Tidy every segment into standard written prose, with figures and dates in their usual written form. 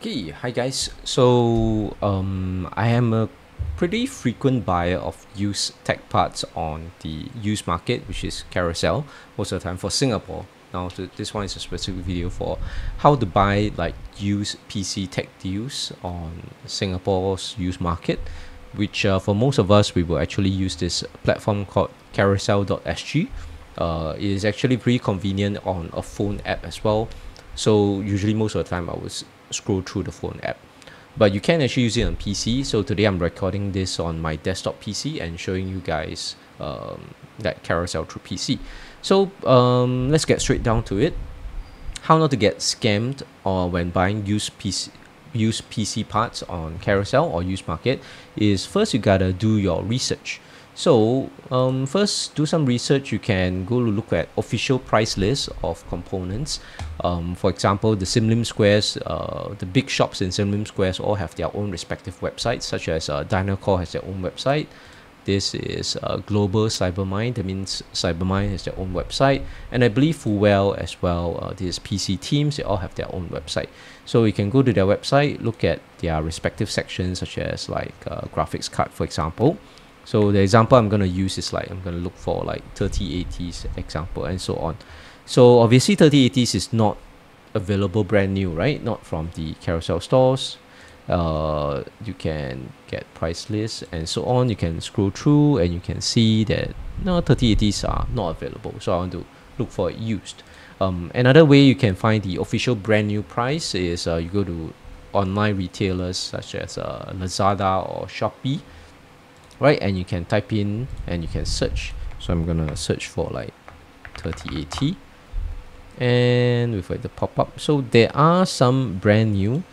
Okay, hi guys. I am a pretty frequent buyer of used tech parts on the used market, which is carousell, most of the time for Singapore. Now, this one is a specific video for how to buy like used PC tech deals on Singapore's used market, which for most of us, we will actually use this platform called carousell.sg. It is actually pretty convenient on a phone app as well. So usually most of the time I would scroll through the phone app, but you can actually use it on PC. So today I'm recording this on my desktop PC and showing you guys that carousel through PC. So let's get straight down to it. How not to get scammed or when buying used PC parts on carousel or used market is first you gotta do your research. So first do some research. You can go look at official price lists of components. For example, the Sim Lim Squares, the big shops in Sim Lim Squares all have their own respective websites, such as Dynacore has their own website. This is Global Cybermind, that means Cybermind has their own website. And I believe Fuwell as well, this PC Teams, they all have their own website. So you can go to their website, look at their respective sections, such as like graphics card, for example. So the example I'm going to use is like, I'm going to look for like 3080s example and so on. So obviously 3080s is not available brand new, right? Not from the carousel stores. You can get price lists and so on. You can scroll through and you can see that no 3080s are not available. So I want to look for it used. Another way you can find the official brand new price is you go to online retailers such as Lazada or Shopee. Right, and you can type in and you can search. So I'm gonna search for like 3080 and with like the pop-up. So there are some brand new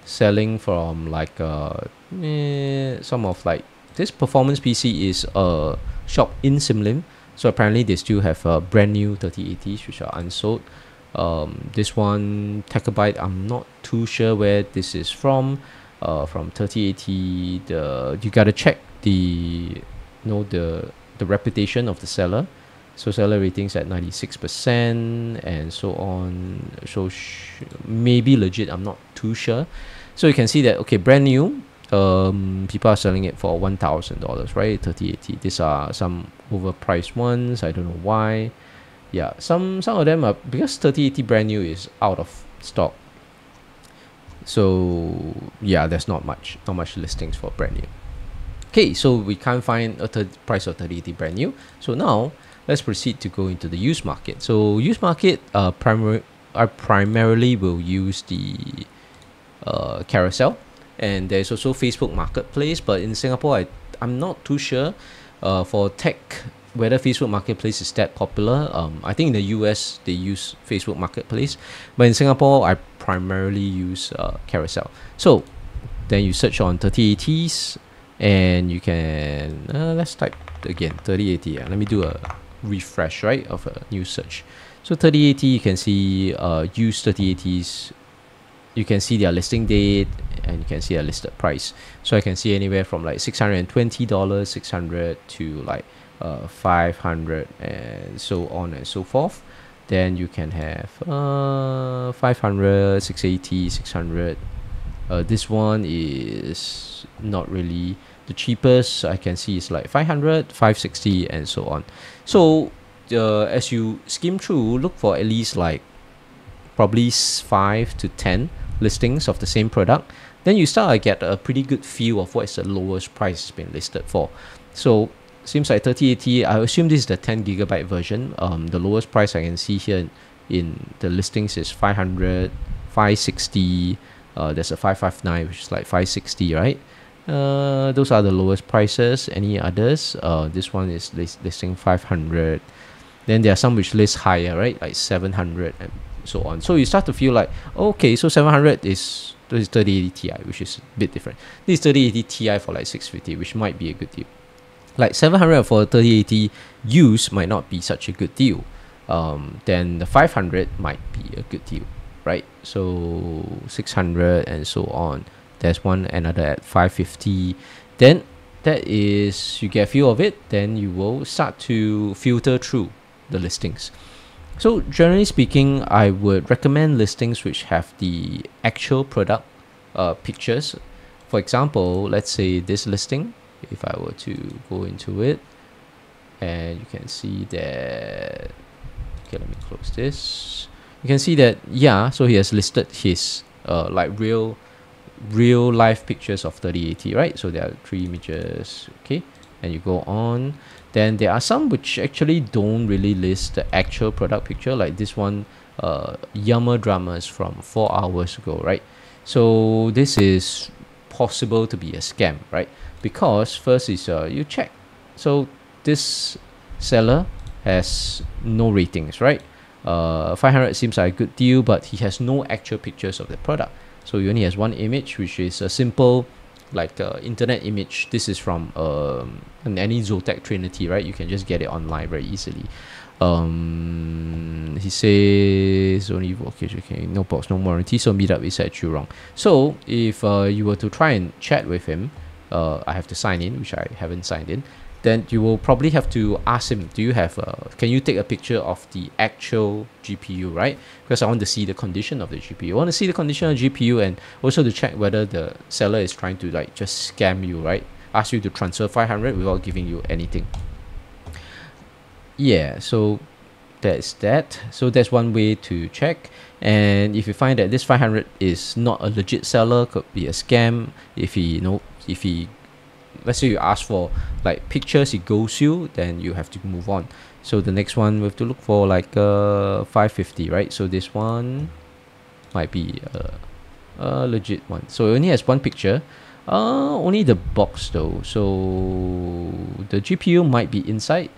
selling from like some of like this performance PC is a shop in Sim Lim. So apparently they still have brand new 3080s which are unsold. This one Terabyte, I'm not too sure where this is from 3080. You gotta check the reputation of the seller. So seller ratings at 96% and so on. So maybe legit, I'm not too sure. So you can see that okay, brand new, people are selling it for $1,000, right? 3080. These are some overpriced ones. I don't know why. Yeah, some of them are because 3080 brand new is out of stock. So yeah, there's not much listings for brand new. Okay, so we can't find a price of 3080 brand new. So now let's proceed to go into the used market. So used market, I primarily will use the carousel, and there's also Facebook Marketplace. But in Singapore, I'm not too sure for tech whether Facebook Marketplace is that popular. I think in the US they use Facebook Marketplace, but in Singapore I primarily use carousel. So then you search on 3080s and you can let's type again 3080. Let me do a refresh, right, of a new search. So 3080, you can see used 3080s. You can see their listing date and you can see a listed price. So I can see anywhere from like $620, 600 to like 500 and so on and so forth. Then you can have 500, 680, 600. This one is not really the cheapest. I can see it's like 500, 560 and so on. So as you skim through, look for at least like probably 5 to 10 listings of the same product. Then you start to get a pretty good feel of what is the lowest price it's been listed for. So seems like 3080, I assume this is the 10 gigabyte version. The lowest price I can see here in the listings is 500, 560. There's a 559 which is like 560, right? Those are the lowest prices. Any others? This one is listing 500. Then there are some which list higher, right? Like 700 and so on. So you start to feel like, okay, so 700 is 3080 Ti, which is a bit different. This is 3080 Ti for like 650, which might be a good deal. Like 700 for 3080 used might not be such a good deal. Then the 500 might be a good deal, right? So 600 and so on. There's another at 550. Then that is, you get a feel of it. Then you will start to filter through the listings. So generally speaking, I would recommend listings which have the actual product pictures. For example, let's say this listing, if I were to go into it, and you can see that, okay, let me close this. You can see that, yeah, so he has listed his like real life pictures of 3080, right? So there are 3 images, okay, and you go on. Then there are some which actually don't really list the actual product picture, like this one, Yama Dramas from 4 hours ago, right? So this is possible to be a scam, right? Because first is you check, so this seller has no ratings, right? 500 seems like a good deal, but he has no actual pictures of the product. So he only has one image, which is a simple, like internet image. This is from any Zotac Trinity, right? You can just get it online very easily. He says only okay, no box, no warranty, so meetup is at Jurong. So if you were to try and chat with him, I have to sign in, which I haven't signed in. Then you will probably have to ask him, do you have can you take a picture of the actual GPU, right? Because I want to see the condition of the GPU. I want to see the condition of the GPU, and also to check whether the seller is trying to like just scam you, right? Ask you to transfer 500 without giving you anything. Yeah, so that's that. So that's one way to check. And if you find that this 500 is not a legit seller, could be a scam, if he let's say you ask for like pictures, he ghosts you, then you have to move on. So the next one we have to look for like 550, right? So this one might be a legit one. So it only has one picture, only the box though. So the GPU might be inside,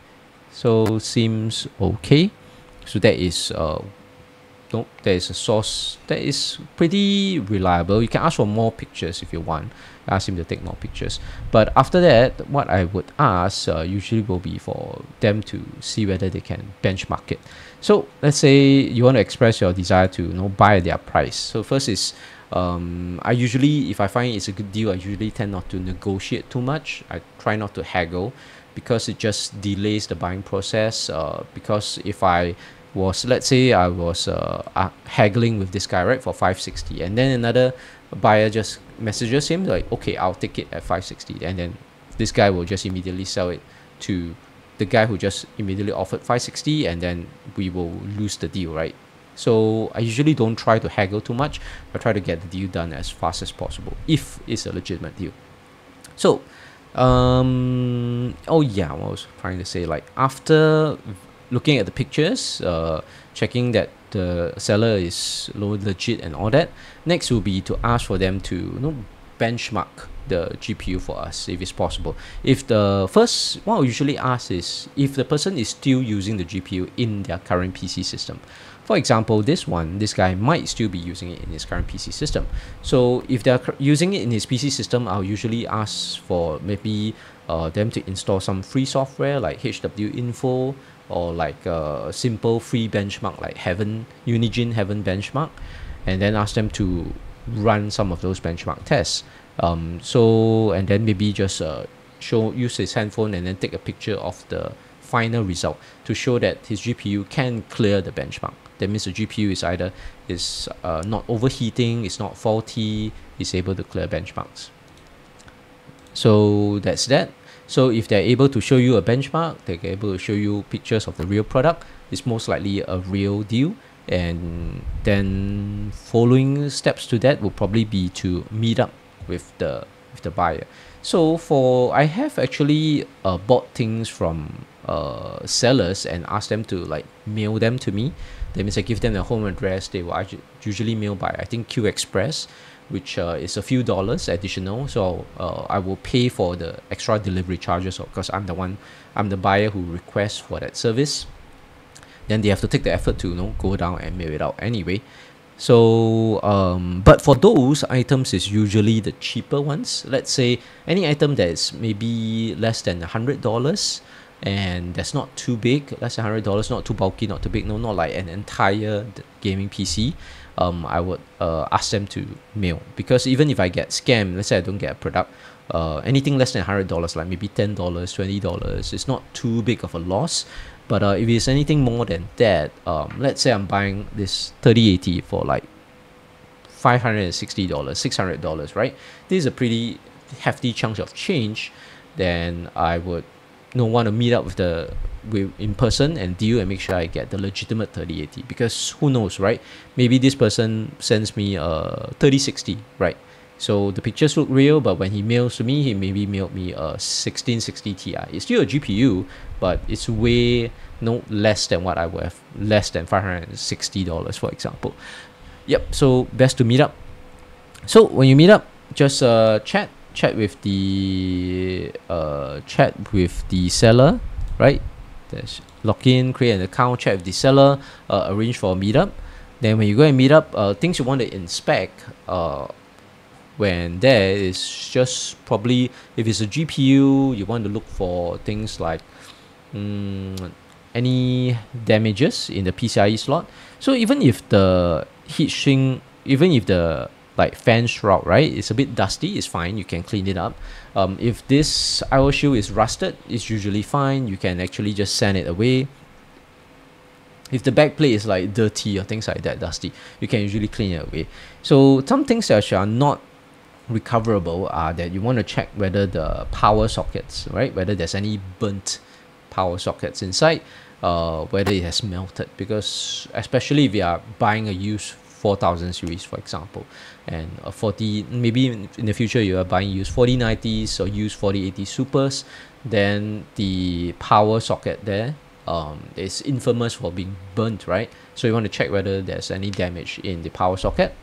so seems okay. So that is no, there is a source that is pretty reliable. You can ask for more pictures if you want. Ask him to take more pictures. But after that, what I would ask usually will be for them to see whether they can benchmark it. So let's say you want to express your desire to buy at their price. So first is I usually, if I find it's a good deal, I usually tend not to negotiate too much. I try not to haggle, because it just delays the buying process. Because if I was, let's say I was haggling with this guy, right, for 560, and then another buyer just messages him like, okay, I'll take it at 560, and then this guy will just immediately sell it to the guy who just immediately offered 560, and then we will lose the deal, right? So I usually don't try to haggle too much. I try to get the deal done as fast as possible if it's a legitimate deal. So oh yeah, what I was trying to say, like after looking at the pictures, checking that the seller is legit and all that, next will be to ask for them to benchmark the GPU for us if it's possible. If the first, what I usually ask is if the person is still using the GPU in their current PC system. For example, this guy might still be using it in his current PC system. So if they're using it in his PC system, I'll usually ask for maybe them to install some free software like HW Info, or like a simple free benchmark like Unigine Heaven benchmark, and then ask them to run some of those benchmark tests. And then maybe just use his handphone and then take a picture of the final result to show that his GPU can clear the benchmark. That means the GPU is either not overheating, it's not faulty, it's able to clear benchmarks. So that's that. So if they're able to show you a benchmark, they're able to show you pictures of the real product, it's most likely a real deal. And then following steps to that will probably be to meet up with the buyer. So I have actually bought things from sellers and asked them to like mail them to me. That means I give them their home address. They will usually mail by, I think, Q Express, which is a few dollars additional. So I will pay for the extra delivery charges because I'm the buyer who requests for that service. Then they have to take the effort to go down and mail it out anyway. So but for those items, is usually the cheaper ones. Let's say any item that is maybe less than $100 and that's not too big, less than $100, not too bulky, not too big, not like an entire gaming PC. I would ask them to mail, because even if I get scammed, let's say I don't get a product, anything less than $100, like maybe $10, $20, it's not too big of a loss. But if it's anything more than that, let's say I'm buying this 3080 for like $560, $600, right? This is a pretty hefty chunk of change. Then I would want to meet up with in person and deal and make sure I get the legitimate 3080, because who knows, right? Maybe this person sends me a 3060, right? So the pictures look real, but when he mails to me, he maybe mailed me a 1660 Ti. It's still a GPU, but it's way less than what I would have, less than $560, for example. Yep. So best to meet up. So when you meet up, just chat with the seller, right? There's log in, create an account, chat with the seller, arrange for a meetup. Then when you go and meet up, things you want to inspect when there is just probably, if it's a GPU, you want to look for things like any damages in the PCIe slot. So even if the heat shrink, even if the fan shroud, right, it's a bit dusty, it's fine, you can clean it up. If this IO shield is rusted, it's usually fine, you can actually just sand it away. If the backplate is like dirty or things like that, dusty, you can usually clean it away. So some things that are not recoverable are that you want to check whether the power sockets, right, whether there's any burnt power sockets inside, whether it has melted, because especially if you are buying a used 4000 series, for example, and a 40, maybe in the future you are buying used 4090s or used 4080 supers, then the power socket there is infamous for being burnt, right? So you want to check whether there's any damage in the power socket,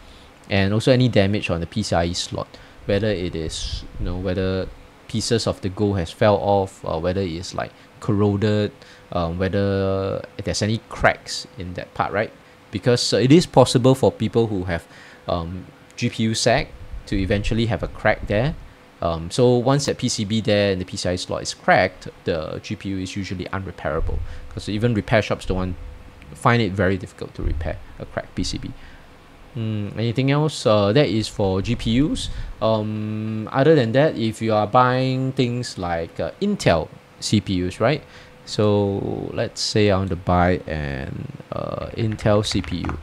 and also any damage on the PCIe slot, whether it is, whether pieces of the gold has fell off, or whether it's like corroded, whether there's any cracks in that part, right? Because it is possible for people who have GPU sag to eventually have a crack there. So once that PCB there and the PCI slot is cracked, the GPU is usually unrepairable, because even repair shops find it very difficult to repair a cracked PCB. Anything else? That is for GPUs. Other than that, if you are buying things like Intel CPUs, right? So let's say I want to buy an Intel CPU,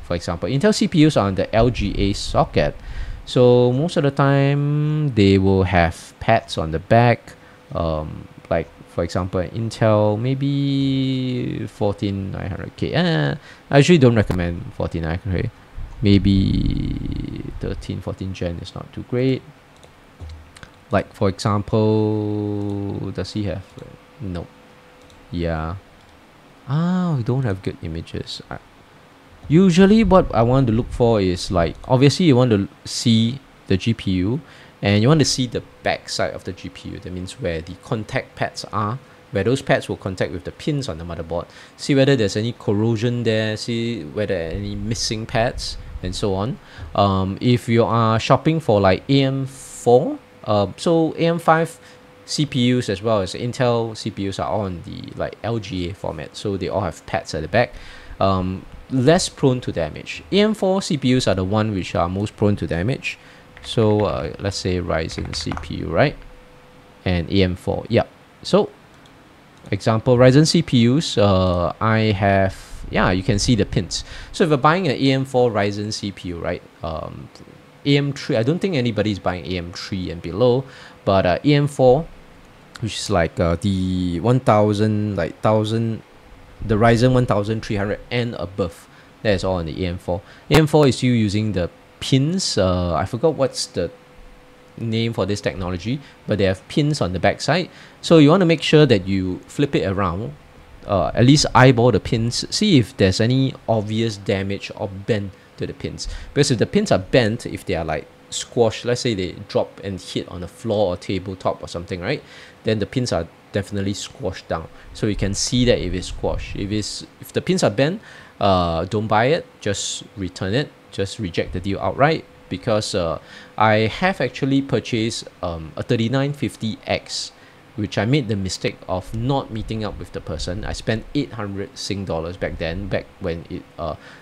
for example. Intel CPUs are on the LGA socket, so most of the time they will have pads on the back, like for example Intel maybe 14900K. I usually don't recommend 14900K. Maybe 14 gen is not too great. Like for example, does he have? No. Yeah. We don't have good images. Usually what I want to look for is, like, obviously you want to see the GPU and you want to see the back side of the GPU. That means where the contact pads are, where those pads will contact with the pins on the motherboard. See whether there's any corrosion there, see whether there are any missing pads, and so on. If you are shopping for like AM4, so AM5 CPUs as well as Intel CPUs are all on the like LGA format, so they all have pads at the back, less prone to damage. AM4 CPUs are the one which are most prone to damage. So let's say Ryzen CPU, right, and AM4. Yep. So example, Ryzen CPUs, I have, you can see the pins. So if you're buying an AM4 Ryzen CPU, right, AM3, I don't think anybody's buying AM3 and below, but AM4, which is like the 1000, like 1000, the Ryzen 1300 and above, that is all on the AM4. AM4 is still using the pins. I forgot what's the name for this technology, but they have pins on the back side. So you want to make sure that you flip it around, at least eyeball the pins, see if there's any obvious damage or bend to the pins. Because if the pins are bent, if they are like squashed, let's say they drop and hit on the floor or tabletop or something, right, then the pins are definitely squashed down. So you can see that if it's squashed. If the pins are bent, don't buy it, just return it, just reject the deal outright. Because I have actually purchased a 3950X, which I made the mistake of not meeting up with the person. I spent 800 Sing dollars back then, back when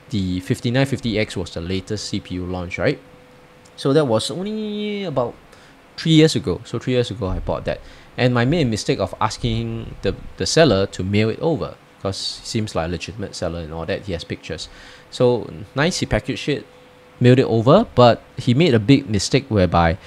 the 5950X was the latest CPU launch, right? So that was only about 3 years ago. So 3 years ago I bought that, and I made a mistake of asking the seller to mail it over, because he seems like a legitimate seller and all that. He has pictures. So nice, he packaged it, mailed it over, but he made a big mistake whereby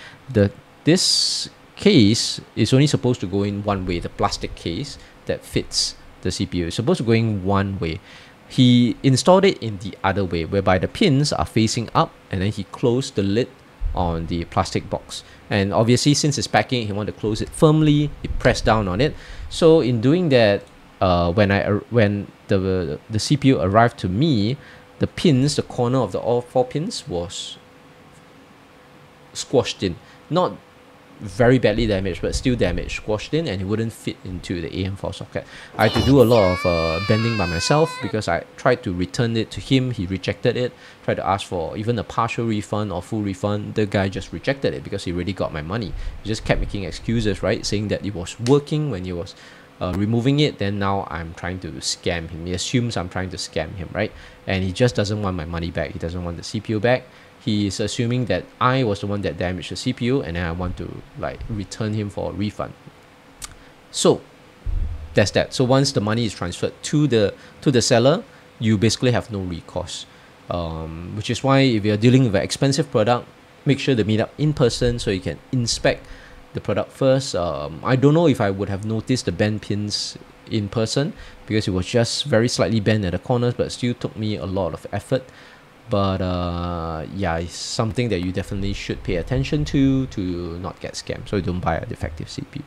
this case is only supposed to go in one way. The plastic case that fits the CPU is supposed to go in one way. He installed it in the other way, whereby the pins are facing up, and then he closed the lid on the plastic box. And obviously, since it's packing, he wanted to close it firmly. He pressed down on it. So in doing that, when the CPU arrived to me, the pins, the corner of the all 4 pins was squashed in. Not very badly damaged, but still damaged, squashed in, and it wouldn't fit into the AM4 socket. I had to do a lot of bending by myself because I tried to return it to him. He rejected it. Tried to ask for even a partial refund or full refund. The guy just rejected it because he already got my money. He just kept making excuses, right? Saying that it was working when he was removing it. Then now I'm trying to scam him. He assumes I'm trying to scam him, right? And he just doesn't want my money back. He doesn't want the CPU back. He is assuming that I was the one that damaged the CPU, and then I want to like return him for a refund. So that's that. So once the money is transferred to the seller, you basically have no recourse. Which is why if you're dealing with an expensive product, make sure to meet up in person so you can inspect the product first. I don't know if I would have noticed the bend pins in person because it was just very slightly bent at the corners, but still took me a lot of effort. But yeah, it's something that you definitely should pay attention to not get scammed, so you don't buy a defective CPU.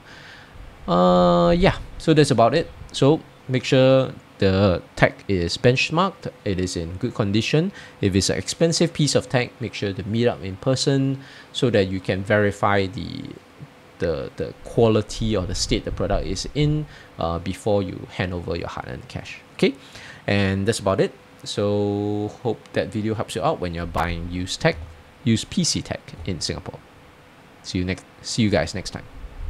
Yeah, so that's about it. So make sure the tech is benchmarked, it is in good condition. If it's an expensive piece of tech, make sure to meet up in person so that you can verify the quality or the state the product is in before you hand over your hard-earned cash. Okay, and that's about it. So hope that video helps you out when you're buying used PC tech in Singapore. See you guys next time.